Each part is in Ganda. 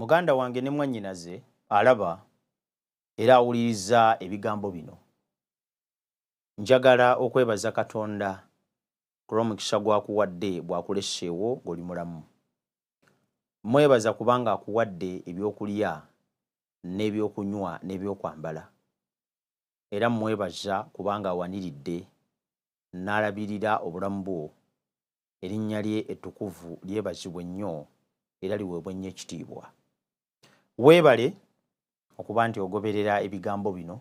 Muganda wange ne mwannyinaze alaba era awuliriza ebigambo bino. Njagala okwebaza Katonda ku lw'omukisa gw'akuwadde bw'akulesseewo ng'oli mulamu. Mwebaza kubanga akuwadde ebyokulya n'ebyokunywa n'ebyokwambala. Era mwebaza kubanga awaniridde n'alabirira obulamu bwo. Erinnya lye ettukuvu lyebazibwe nnyo era liweebwe nnyo ekitiibwa. Weebale okuba nti ogoberera ebigambo bino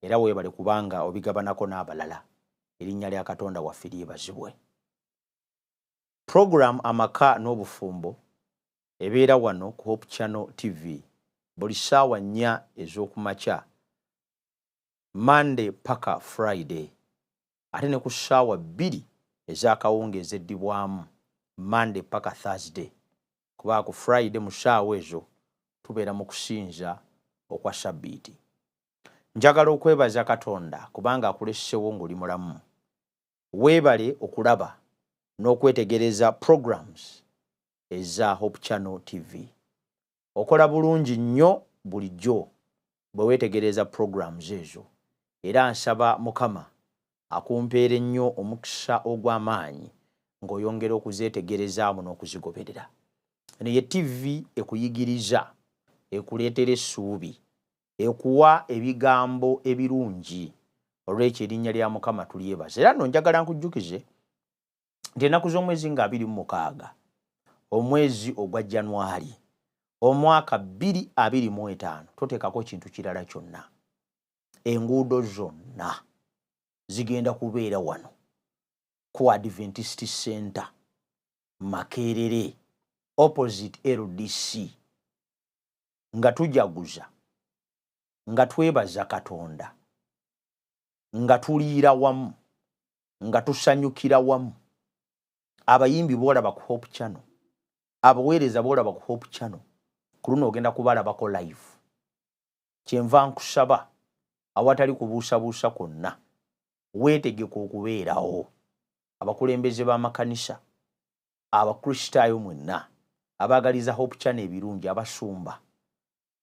era weebale kubanga obigabanako n'abalala. Erinnya lya Katonda waffe lyebazibwe. Program Amaka n'Obufumbo ebeera wano ku Hope Channel TV buli ssaawa 4 ez'okumakya Monday paka Friday, ate ne ku ssaawa 2 ez'akawungeezi eddibwamu Monday paka Thursday. Kuba ku Friday mu ssaawa ezo tubeera mu kusinza okwa Sabbiiti. Njagala okwebaza Katonda kubanga akulesseewo ng'oli mulamu. Weebale okulaba n'okwetegereza programs eza Hope Channel TV. Okola bulungi nnyo bulijjo bwe weetegereza programs ezo. Era nsaba Mukama akumpeera ennyo omukisa ogw'amaanyi ng'oyongera okuzeetegerezaamu n'okuzigoberera. Eno ye TV ekuyigiriza, ekuleetera essuubi, ekuwa ebigambo ebirungi. Olw'ekyo erinnya lya Mukama tulyebaza. Era nno njagala nkujjukize nti ennaku z'omwezi nga 26 omwezi ogwa January omwaka 2025 toteekako kintu kirala kyonna. Enguudo zonna zigenda kubeera wano ku Adventist Center Makerere opposite LDC nga tujaguza, nga twebaza Katonda, nga tuliira wamu, nga tusanyukira wamu. Abayimbi boolaba ku Hope Channel, abaweereza boolaba ku Hope Channel, ku luno ogenda kubalabako live. Kyenva nkusaba awatali kubuusabuusa kwonna weetegeka okubeerawo. Abakulembeze b'amakanisa, abakristaayo mwenna abaagaliza Hope Channel ebirungi, abasumba,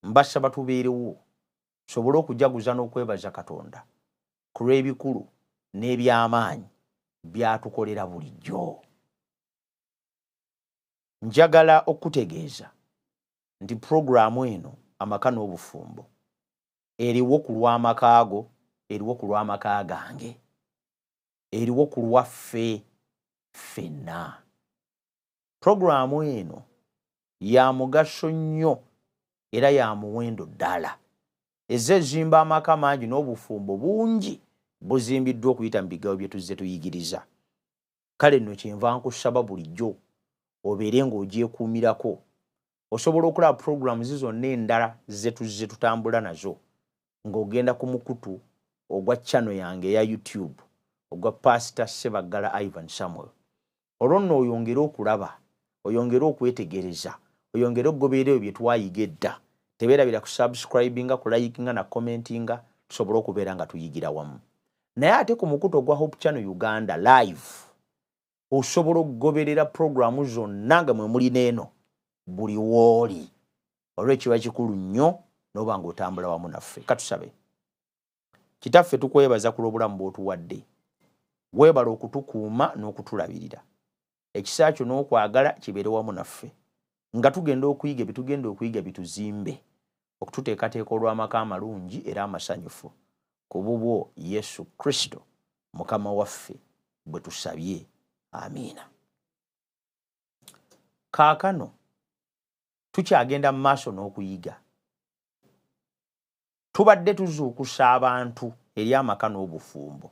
mbasaba tubeerewo tusobole okujaguza n'okwebaza Katonda ku lw'ebikulu n'eby'amaanyi by'atukolera bulijjo. Njagala okutegeeza nti puroguramu eno Amaka n'Obufumbo eriwo ku lw'amaka go, eriwo ku lw'amaka gange, eriwo ku lwaffe ffenna. Puroguramu eno ya mugaso nnyo era ya muwendo ddala. Ezze zimba amaka mangi n'obufumbo bungi buzimbiddwa okuyita mu bigabo bye tuzze tuyigiriza. Kale nno kyenva nkusaba bulijjo obeere ng'ogyekuumirako. Osobola okulaba programs zonna endala ze tuzze tutambula nazo ng'ogenda ku mukutu ogwa channel yange eya YouTube ogwa Pastor Sebaggala Ivan Samuel. Olwo nno oyongere okulaba, oyongere okwetegereza, oyongere okugoberera ebyo bye twayiga edda. Tebeerabira ku subscribinga, ku likinga na commentinga, tusobole okubeera nga tuyigira wamu. Naye ate ku mukutu ogwa Hope Channel Uganda live osobola okugoberera programu zonna nga mwe muli n'eno buli wooli. Olw'ekiba kikulu nnyo n'oba ng'otambula wamu naffe. Katusabe. Kitaffe tukwebaza ku lw'obulamu bw'otuwadde. Weebala okutukuuma n'okutulabirira. Ekisa kyo n'okwagala kibeere wamu naffe nga tugenda okuyiga bitugenda okuyiga bituzimbe okututeekateeka olw'amaka amalungi era amasanyufu ku bubwo Yesu Kristo Mukama waffe bwe tusabye. Amiina. Kaakano tukyagenda mu maaso n'okuyiga. Tubadde tuzuukusa abantu eri amaka n'obufumbo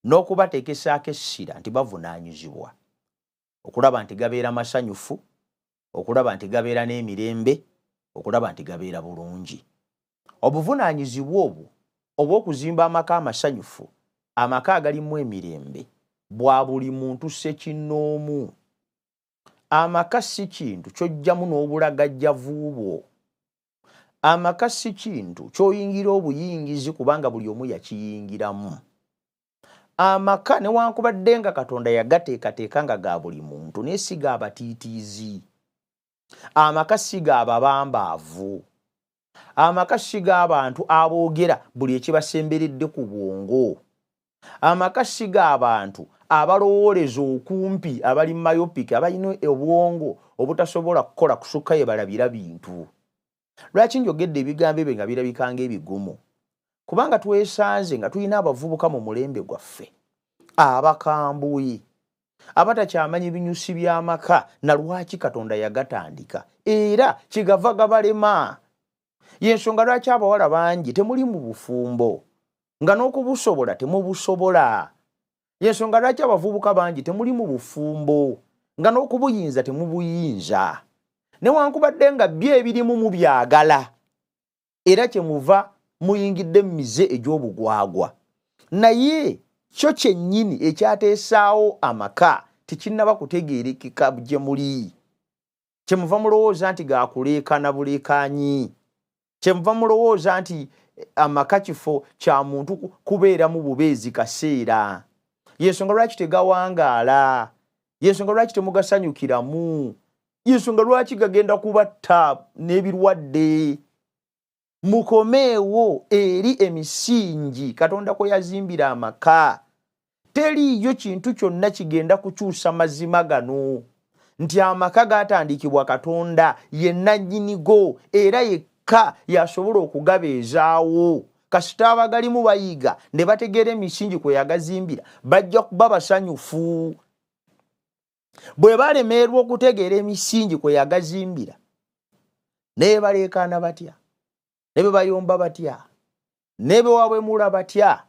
n'okubateekesaako essira nti bavunaanyizibwa okulaba nti gabeera masanyufu, okulaba nti gabeera n'emirembe, okulaba nti gabeera bulungi. Obuvunaanyizibwa obwo obw'okuzimba amaka amasanyufu, amaka agalimu emirembe, bwa buli muntu ssekinnoomu. Amaka si kintu ky'ojjamu n'obulagajjavu bwo. Amaka si kintu ky'oyingira obuyingizi kubanga buli omu yakiyingiramu. Amaka newankubadde nga Katonda yagateekateeka nga ga buli muntu naye si ga batiitiizi. amaka siga ababambaavu, amaka siga abantu aboogera buli ekibasemberedde ku bwongo, amaka siga abantu abalowooleza okumpi abali myopic abalina obwongo obutasobola kukola kusukka ye balabira bintu. Lwaki njogedde ebigambo ebyo nga birabikanga ebigumu? Kubanga twesanze nga tulina abavubuka mu mulembe gwaffe abakambuyi abatakyamanyi binyusi by'amaka na lwaki Katonda yagatandika era kigava gabalema. Yensonga lwaki abawala bangi temuli mu bufumbo nga n'okubusobola temubusobola. Yensonga lwaki abavubuka bangi temuli mu bufumbo nga n'okubuyinza temubuyinza. Newankubadde nga bye ebirimu mu byagala era kyemuva muyingidde mu mize egy'obugwagwa, naye kyo kyennyini ekyateesaawo amaka tekinnaba kutegeerekeka gye muli. Kyemuva mulowooza nti gaakuleekana buleekaanyi, kyemuva mulowooza nti amaka kifo kya muntu kubeeramu bubeezi kaseera. Yensonga lwaki tegawangaala, yensonga lwaki temugasanyukiramu, yensonga lwaki gagenda kubatta n'ebirwadde. Mukomeewo eri emisingi Katonda kwe yazimbira amaka. Teriiyo kintu kyonna kigenda kukyusa mazima gano nti amaka gatandikibwa Katonda ye nannyinigo era yekka yasobola okugabeezaawo. Kasita abagalimu bayiga ne bategeera emisingi kwe yagazimbira bajja kuba basanyufu. Bwe balemerwa okutegeera emisingi kwe yagazimbira ne baleekaana batya, ne be bayomba batya, ne be wabwemula batya,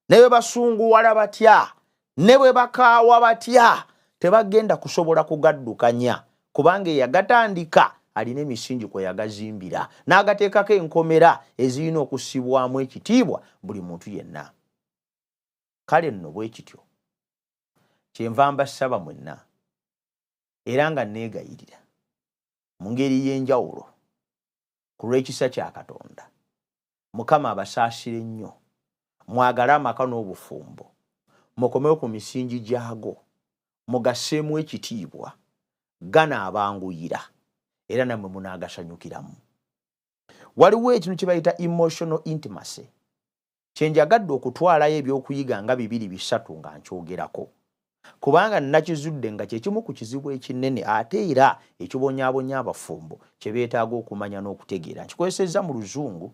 ne be basunguwala batya, ne bwe bakaawa batya, tebagenda kusobola kugaddukanya kubanga yagatandika alina emisingi kwe yagazimbira n'agateekako enkomera ezirina okussibwamu ekitiibwa buli muntu yenna. Kale nno bwe kityo kyenva mbasaba mwenna era nga neegayirira mu ngeri y'enjawulo ku lw'ekisa kya Katonda. Mukama abasaasire nnyo, mwagale amaka n'obufumbo, mukomewo ku misingi gyago, mugasseemu ekitiibwa, ganaabanguyira era nammwe munaagasanyukiramu. Waliwo ekintu kye bayita emotional intimacy kye njagadde okutwalayo ebyokuyiga nga 2-3 nga nkyogerako kubanga nakizudde nga kyekimu ku kizibu ekinene ate era ekibonyaabonya abafumbo kye beetaaga okumanya n'okutegeera. Nkikozesezza mu Luzungu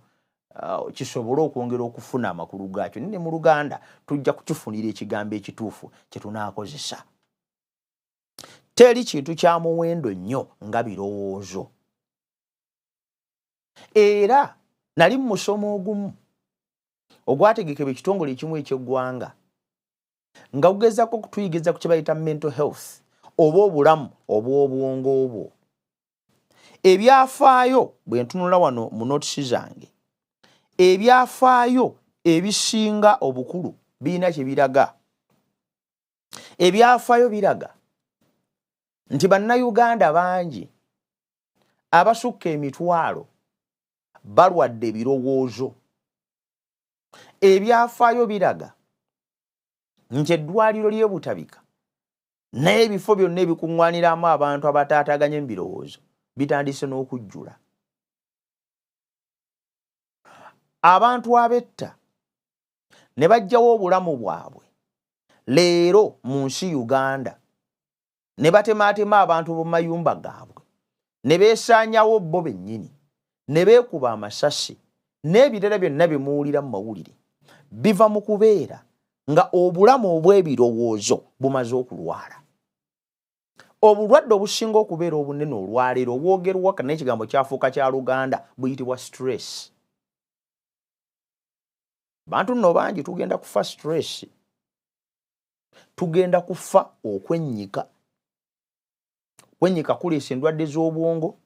kisobole okwongera okufuna amakulu gaakyo, ne mu Luganda tujja kukifunira ekigambo ekituufu kye tunaakozesa. Teri kintu kya muwendo nnyo nga birowoozo. Era nali mu musomo ogumu ogwategekebwa ekitongole ekimu eky'eggwanga nga gugezaako okutuyigiriza ku kye bayita mental health oba obulamu obw'obwongo obwo. Ebyafaayo bwe ntunula wano mu notisi zange, ebyafaayo ebisinga obukulu birina kye biraga. Ebyafaayo biraga nti bannayuganda bangi abasukka emitwalo balwadde ebirowoozo. Ebyafaayo biraga nti eddwaliro ly'e Butabika n'ebifo byonna ebikuŋŋwaniramu abantu abataataganye mu birowoozo bitandise n'okujjula. Abantu abetta ne baggyawo obulamu bwabwe leero mu nsi Uganda ne batemaatema abantu mu mayumba gaabwe ne beesaanyawo bo bennyini ne beekuba amasasi n'ebirala byonna bye muwulira mu mawulire biva mu kubeera nga obulamu obw'ebirowoozo bumaze okulwala. Obulwadde obusinga okubeera obunene olwaleero obwogerwa kana ekigambo kyafuuka kya Luganda buyitibwa stress. Bantu nno bangi tugenda kufa stress, tugenda kufa okwennyika. Okwennyika kuleese endwadde z'obwongo,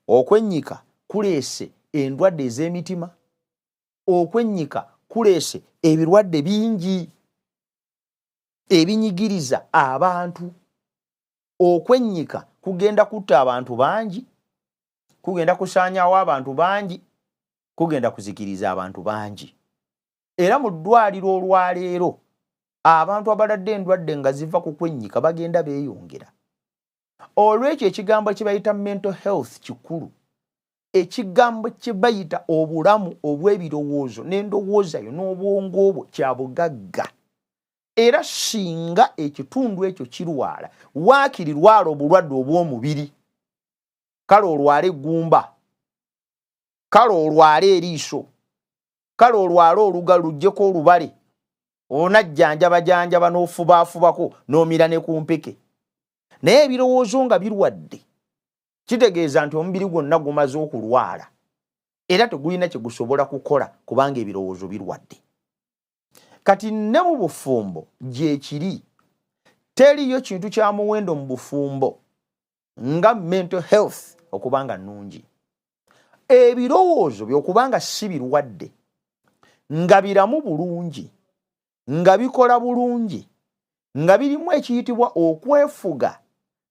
okwennyika kuleese endwadde ez'emitima, okwennyika kuleese ebirwadde bingi ebinyigiriza abantu. Okwennyika kugenda kutta abantu bangi, kugenda kusaanyaawo abantu bangi, kugenda kuzikiriza abantu bangi. Era mu ddwaliro olwaleero abantu abaladde endwadde nga ziva ku kwennyika bagenda beeyongera. olwekyo ekigambo kye bayita mental health kikulu. Ekigambo kye bayita obulamu obw'ebirowoozo n'endowooza yo n'obwongo obwo kya bugagga. Era singa ekitundu ekyo kirwala, waakiri lwala obulwadde obw'omubiri, kale olwala eggumba, kale olwala eriiso, kale olwala oluga luggyeko olubale, onajjanjaba n'ofubaafubako n'omira ne ku mpeke. Naye ebirowoozo nga birwadde, kitegeeza nti omubiri gwonna gumaze okulwala, era tegulina kye gusobola kukola kubanga ebirowoozo birwadde. Kati ne mu bufumbo gye kiri, teriyo kintu kya muwendo mu bufumbo nga mental health okubanga nnungi. Ebirowoozo by'okubanga si birwadde, nga biramu bulungi, nga bikola bulungi, nga birimu ekiyitibwa okwefuga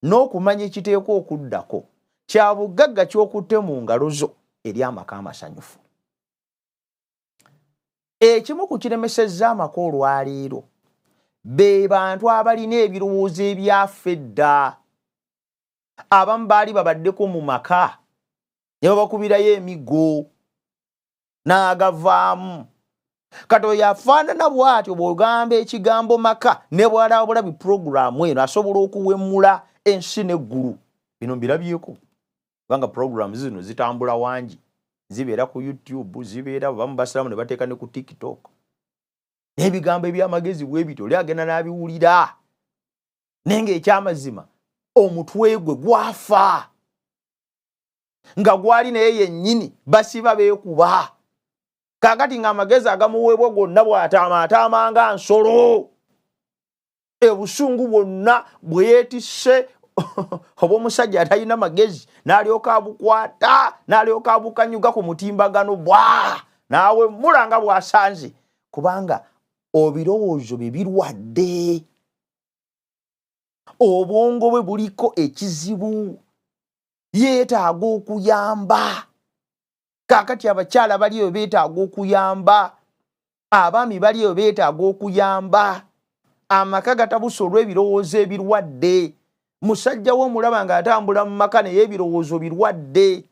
n'okumanya ekiteekwa okuddako, kya bugagga ky'okutte mu ngalo zo eri amaka amasanyufu. Ekimu ku kiremesezza amaka olwaleero be bantu abalina ebirowoozo ebyafa edda. Abamu baali babaddeko mu maka ne babakubirayo emigo n'agavaamu. Kati oyo afaanana bw'atyo bw'ogamba ekigambo maka ne bw'alabulabi puroguramu eno asobola okuwemmula ensi n'eggulu. Bino mbirabyeko kubanga puroguramu zino zitambula wangi, zibeera ku YouTube, zibeera bamu basalamu ne bateeka ne ku TikTok. N'ebigambo eby'amagezi bwe bityo oli agenda n'abiwulira, naye ng'ekyamazima omutwe gwe gwafa, nga gwali naye yennyini basiba beekuba. Kaakati ng'amagezi agamuweebwa gonna bw'ataamaataama nga nsolo, ebusungu bwonna bwe yeetisse oba omusajja atalina magezi n'alyoka abukwata n'alyoka abukanyuga ku mutimbagano bwa n'awemmula nga bw'asanze, kubanga ebirowoozo bye birwadde. Obwongo bwe buliko ekizibu, yeetaaga okuyamba. Kaakati abakyala baliyo beetaaga okuyamba, abaami baliyo beetaaga okuyamba. Amaka gatabusa olw'ebirowoozo ebirwadde. Musajja w'omulaba ng'atambula mu maka naye ebirowoozo birwadde.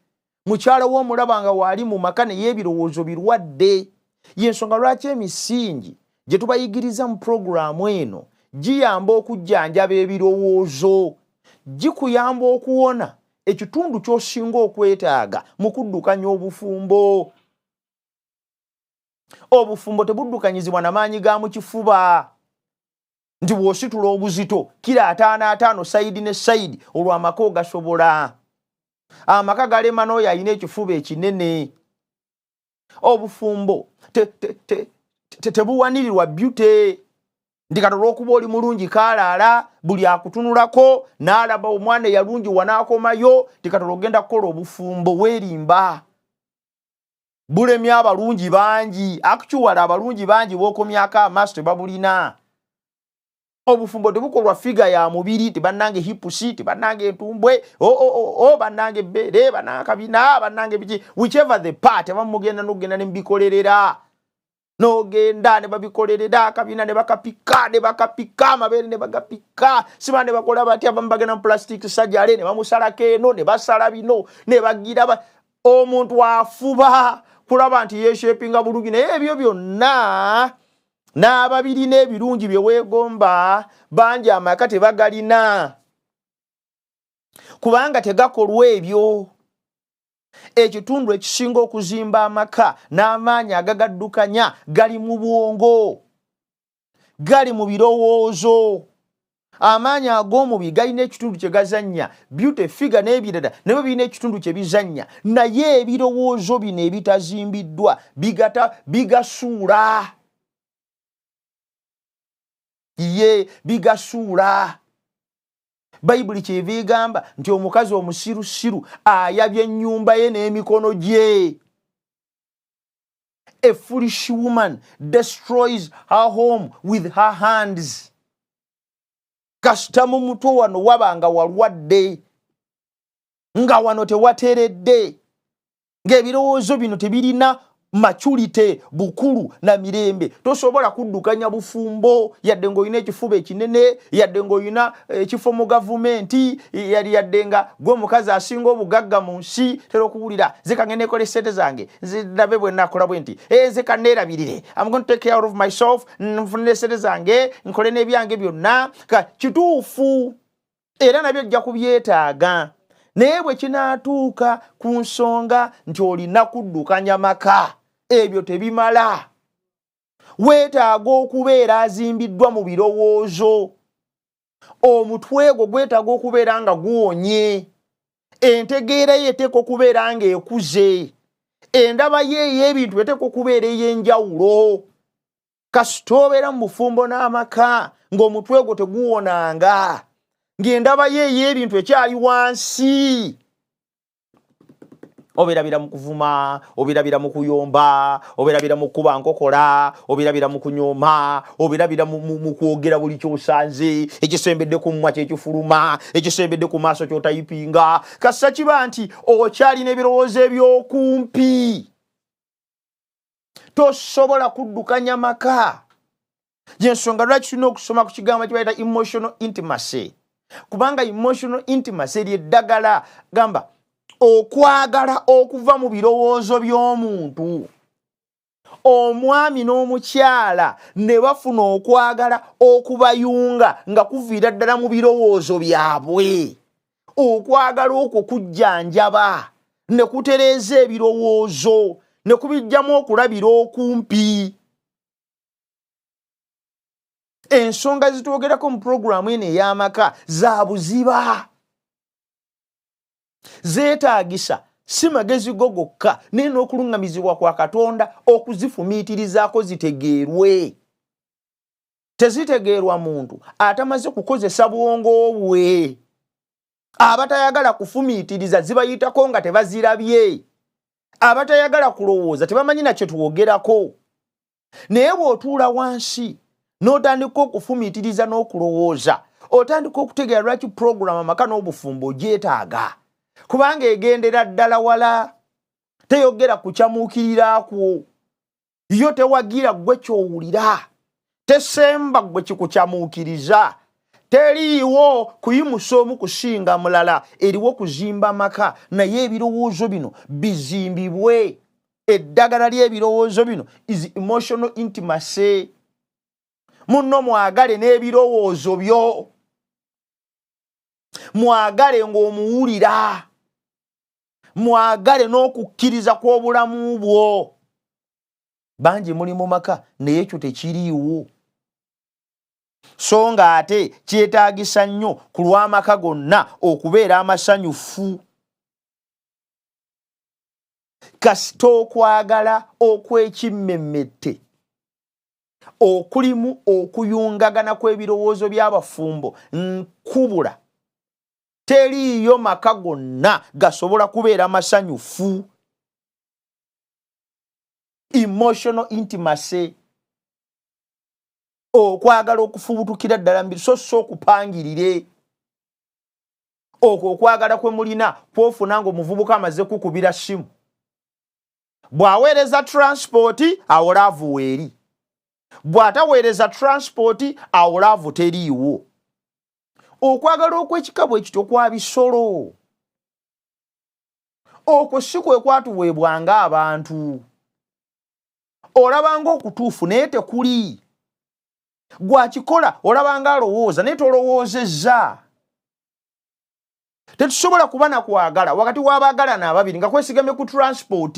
Mukyala w'omulaba nga waali mu maka naye ebirowoozo birwadde. Y'ensonga lwaki emisingi gye tubayigiriza mu puroguramu eno giyamba okujjanjaba ebirowoozo, gikuyamba okuwona ekitundu ky'osinga okwetaaga mu kuddukanya obufumbo. Obufumbo tebuddukanyizibwa na maanyi ga mu kifuba, nti bw'ositula obuzito kira 5 sayidi ne sayidi olwo amaka ogasobola. Amaka galema n'oyo alina ekifuba ekinene. Obufumbo tebuwanirirwa beauty, nti kati olw'okuba oli mulungi kaalaala buli akutunulako n'alaba omwana eyalungi wanaakomayo, ti kati olw'ogenda kukola obufumbo weerimba. Bulemya abalungi bangi, actually abalungi bangi b'okomyako amaaso tebabulina. Obufumbo tebukolwa figa ya mubiri, tibannange hipusi, tibannange entumbwe, bannange ebbeere, bannange kabina, bannange biki, whichever the part, abamugenda n'ogenda ne mbikolerera. N'ogenda ne babikolerera, kabina ne bakapika, amabeere ne bagapika, siba ne bakola batya, abamu bagenda mu plastic surgery ne bamusalako eno, ne basala bino, ne bagira omuntu afuba kulaba nti yeeshepinga bulungi, naye ebyo byonna n'ababiri n'ebirungi bye weegomba bangi amaka tebagalina, kubanga tegakolwa ebyo. Ekitundu ekisinga okuzimba amaka n'amaanyi agagaddukanya gali mu bwongo, gali mu birowoozo. Amaanyi ag'omubiri galina ekitundu kye gazannya, beauty figure n'ebirala nabyo birina ekitundu kye bizannya, naye ebirowoozo bino ebitazimbiddwa bigasuula. Bigasuula. Bayibuli kyeva egamba nti omukazi omusirusiru ayabye ennyumba ye n'emikono gye. A foolish woman destroys her home with her hands. Kasita mu muto wano wabanga walwadde, nga wano tewateredde, ng'ebirowoozo bino tebirina maturity bukulu na mirembe tosobola kuddukanya bufumbo yadde ng'olina ekifuba ekinene yadde ng'olina ekifo mu gavumenti yadde nga gwe omukazi asinga obugagga mu nsi tera okuwulira nze kangende ekole sente zange ndabe bwe nakola bwe nti nze kanneerabirire I'm going to take care of myself nfunire sente zange nkole n'ebyange byonna kituufu era nabyo ojja kubyetaaga naye bwe kinaatuuka ku nsonga nti olina kuddukanya maka ebyo tebimala weetaaga okubeera azimbiddwa mu birowoozo omutwe gwo gwetaaga okubeera nga guwonye entegeera ye eteeka okubeera nga ekuze endaba ye ey'ebintu eteeka okubeera ey'enjawulo kasita obeera mu bufumbo n'amaka ng'omutwe gwo teguwonanga ng'endaba ye ey'ebintu ekyali wansi obirabira mu kuvuma obirabira mu kuyomba obirabira mu kuba nkokola obirabira mu kunyooma obirabira mu kwogera buli kyosanze ekisembedde ku mmwa kyekifuluma ekisembedde ku maaso kyotayipinga kasa kiba nti okyali n'ebirowoozo ebyokumpi tosobola kuddukanya maka gyensonga lwaki tulina okusoma ku kigambo kibayita emotional intimacy kubanga emotional intimacy lyeddagala gamba okwagala okuva mu birowoozo by'omuntu omwami n'omukyala ne bafuna okwagala okubayunga nga kuviira ddala mu birowoozo byabwe okwagala okwo kujjanjaba ne kutereeza ebirowoozo ne kubijjamu okulabira okumpi ensonga zitwogerako mu puroguramu eno ey'amaka za buziba zeetaagisa si magezi go gokka naye n'okulungamizibwa kwa Katonda okuzifumiitirizaako zitegeerwe tezitegeerwa muntu atamaze kukozesa bwongo bwe abatayagala kufumiitiriza zibayitako nga tebazirabye abatayagala kulowooza tebamanyi na kye tuwogerako naye bw'otuula wansi n'otandika okufumiitiriza n'okulowooza otandika okutegeera lwaki puroguramu amaka n'obufumbo ogyetaaga kubanga egendera ddala wala teyogera kukyamuukirirakwo yo tewagira gwe kyowulira tesemba gwe kikukyamuukiriza teriiwo kuyimusa omu kusinga mulala eriwo kuzimba maka naye ebirowoozo bino bizimbibwe eddagala ly'ebirowoozo bino is emotional intimacy munno mwagale n'ebirowoozo byo mwagale ng'omuwulira mwagale n'okukkiriza kw'obulamu bwo bangi muli mu maka naye ekyo tekiriiwo so nga ate kyetaagisa nnyo ku lw'amaka gonna okubeera amasanyufu kasita okwagala okwekimmemmette okulimu okuyungagana kw'ebirowoozo by'abafumbo nkubula teriiyo maka gonna gasobola kubeera masanyufu emotional intimacy okwagala okufubutukira ddala mbiri so okupangirire okwo okwagala kwe mulina kwofuna ng'omuvubuka amaze kukubira simu bw'aweereza transport awo laavu weeri bw'ataweereza transport awo laavu teriiwo okwagala okw'ekikabo ekityo kwa bisolo okwo si kwe kwatuweebwanga abantu olabanga okutuufu naye tekuli gwakikola olabanga alowooza naye tolowoozezza tetusobola kuba na kwagala wakati w'abaagalana ababiri nga kwesigamye ku transport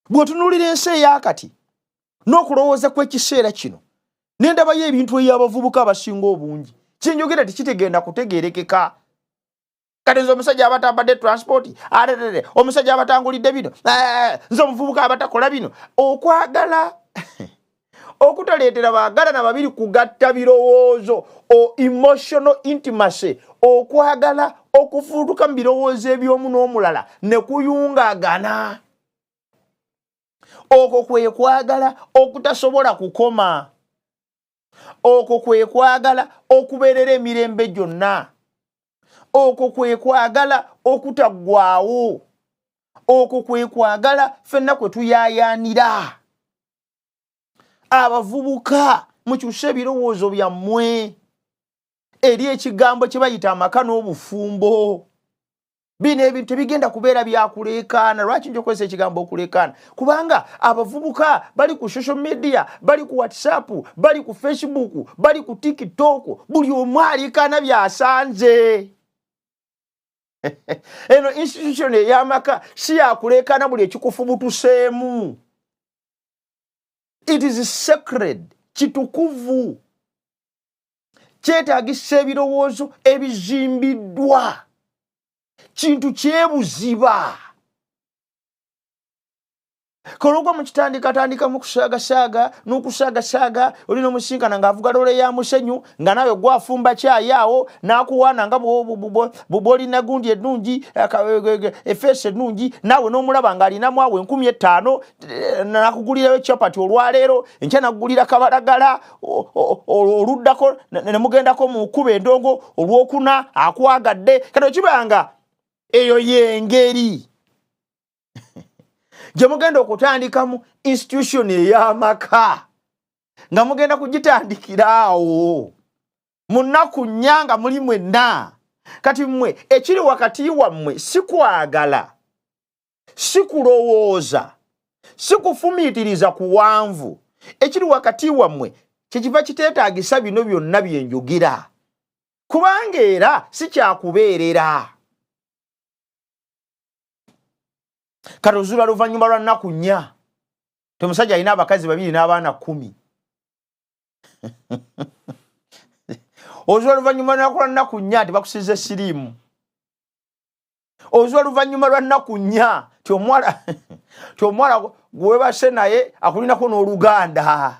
bw'otunuulira ensi eyakati n'okulowooza kw'ekiseera kino n'endabayo ebintu eby'abavubuka abasinga obungi kinjogera tikitegenda kutegeerekeka kati nze omusajja abatambadde transport aterere omusajja abatangulidde bino nze omuvubuka abatakola bino okwagala okutaleetera baagalana babiri kugatta birowoozo emotional intimacy okwagala okufuutuka mu birowoozo eby'omu n'omulala ne kuyungagana okwo kwe kwagala okutasobola kukoma okwo kwe kwagala okubeerera emirembe gyonna okwo kwe kwagala okutaggwaawo, okwo kwe kwagala ffenna kwe tuyayaanira. Abavubuka mukyuse ebirowoozo byammwe eri ekigambo kye bayita amaka n'obufumbo. Bino ebintu tebigenda kubeera byakuleekaana. Lwaki njokozesa ekigambo okuleekaana? Kubanga abavubuka bali ku social media, bali ku WhatsApp, bali ku Facebook, bali ku TikTok, buli omu aleekaana byasanze. Eno institution ey'amaka si yakuleekaana buli ekikufubutuseemu. It is sacred, kitukuvu. Kyetaagisa ebirowoozo ebizimbiddwa. Kintu kyebuziba. Kologwa mukitandika mu kusaagasaaga n'okusaagasaaga olina omusinkana ng'avuga loole ya musenyu nga nawe gwafumba kyayi awo n'akuwaana nga bw'olina gundi ennungi effeesi ennungi naawe n'omulaba ng'alinamu awo 15,000 n'akugulirayo ekyapati olwaleero enkya n'akugulira kabalagala oluddako ne mugendako mu nkuba endongo olwokuna akwagadde kati okibanga eyo y'engeri gye mugenda okutandikamu institution ey'amaka nga mugenda kugitandikiraawo mu nnaku nnya nga muli mwenna. Kati mmwe ekiri wakati wammwe si kwagala, si kulowooza, si kufumiitiriza kuwanvu. Ekiri wakati wammwe kyekiva kiteetaagisa bino byonna bye njogera, kubanga era si kyakubeerera. Kati ozuula luvannyuma lwa nnaku nnya omusajja alina abakazi 2 n'abaana 10. Ozuula luvannyuma lwa nnaku nnya nti bakusize siriimu. Ozuula luvannyuma lwa nnaku nnya ti omwala gwebase naye akulinako n'oluganda.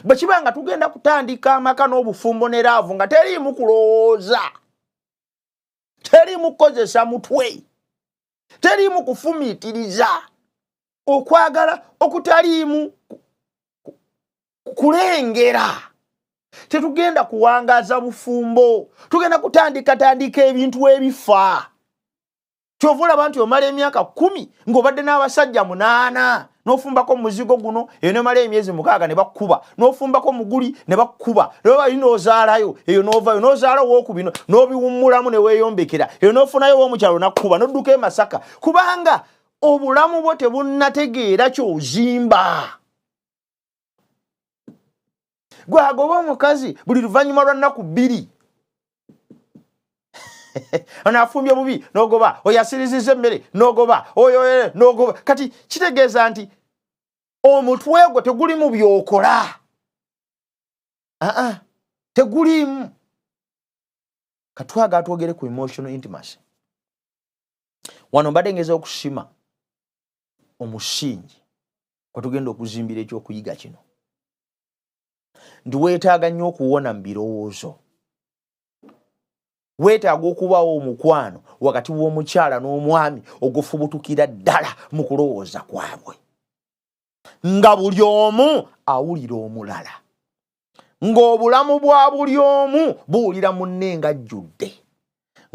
Bwe kiba nga tugenda kutandika amaka n'obufumbo ne laavu nga teriimu kulowooza, teriimu kukozesa mutwe, teriimu kufumiitiriza, okwagala okutaliimu kulengera, tetugenda kuwangaaza bufumbo, tugenda kutandika ebintu ebifa. Kyova olaba nti omala emyaka 10 ng'obadde n'abasajja 8 n'ofumbako muzigo guno eyo nemala emyezi 6 ne bakkuba, n'ofumbako muguli ne bakkuba, lero bali n'ozaalayo eyo n'ovayo n'ozaala owookubino n'obiwummulamu ne weeyombekera eyo n'ofunayo w'omukyalo nakkuba n'odduka e Masaka, kubanga obulamu bwo tebunnategeera ky'ozimba. Gwe agoba omukazi buli luvannyuma lwa nnaku 2 anafumbye bubi nogoba, oyasiriziza emmere nogoba, oyo nogoba. Kati kitegeeza nti omutwe gwo teguli mu byokola, tegulimu. Katwaga atwogere ku emotional intimacy. Wano mbadde ngeza okusima omusingi kwe tugenda okuzimbira ekyokuyiga kino. Ndi weetaaga nnyo okuwona mu birowoozo. Weetaaga okubawo omukwano wakati w'omukyala n'omwami ogufubutukira ddala mu kulowooza kwabwe, nga buli omu awulira omulala, ng'obulamu bwa buli omu buwulira munne nga ajjudde,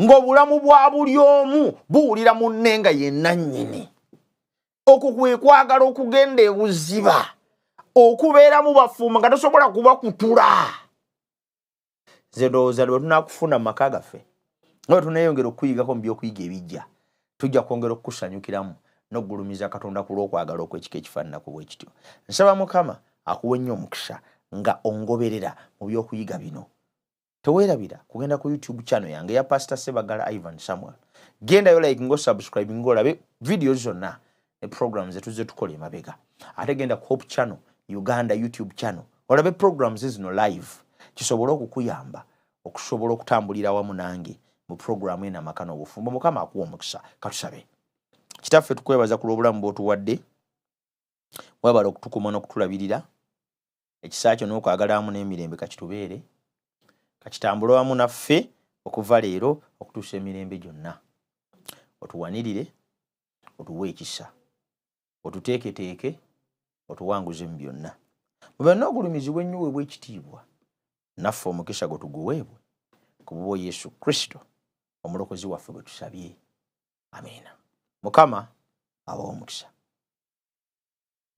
ng'obulamu bwa buli omu buwulira munne nga yenna nnyini. Okwo kwe kwagala okugenda ebuziba, okubeera mu bafumba nga tosobola kubakutula. Nze ndowooza lwe tunaakufuna mu maka gaffe nga bwe tuneeyongera okuyigako mu by'okuyiga ebijja, tujja kwongera okukusanyukiramu n'okugulumiza Katonda ku lw'okwagala okw'ekika ekifaananako bwe kityo. Nsaba Mukama akuwe nnyo omukisa nga ongoberera mu by'okuyiga bino. Teweerabira kugenda ku YouTube channel yange ya Pastor Sebagala Ivan Samuel. Gendayo like ngo subscribe ngo olabe videos zonna ne programs zetuze tukola emabega. Ate genda ku Hope Channel Uganda YouTube channel olabe programs zino live. Kisobola okukuyamba okusobola okutambulira awamu nange mu programu ena amaka n'obufumbo. Mukama akuwa omukisa. Katusabe. Kitaffe tukwebaza ku lw'obulamu bw'otuwadde, webala okutukuma n'okutulabirira, ekisa kyo n'okwagala wamu n'emirembe kakitubeere, kakitambule wamu naffe okuva leero okutuusa emirembe gyonna. Otuwanirire, otuwe ekisa, otuteeketeeke, otuwanguze mu byonna. Mube n'ogulumizibwa ennyo bw'ekitiibwa. Naffe omukisa gwe tuguweebwe ku bubwo Yesu Kristo omulokozi waffe bwe tusabye. Amiina. Mukama abawe omukisa.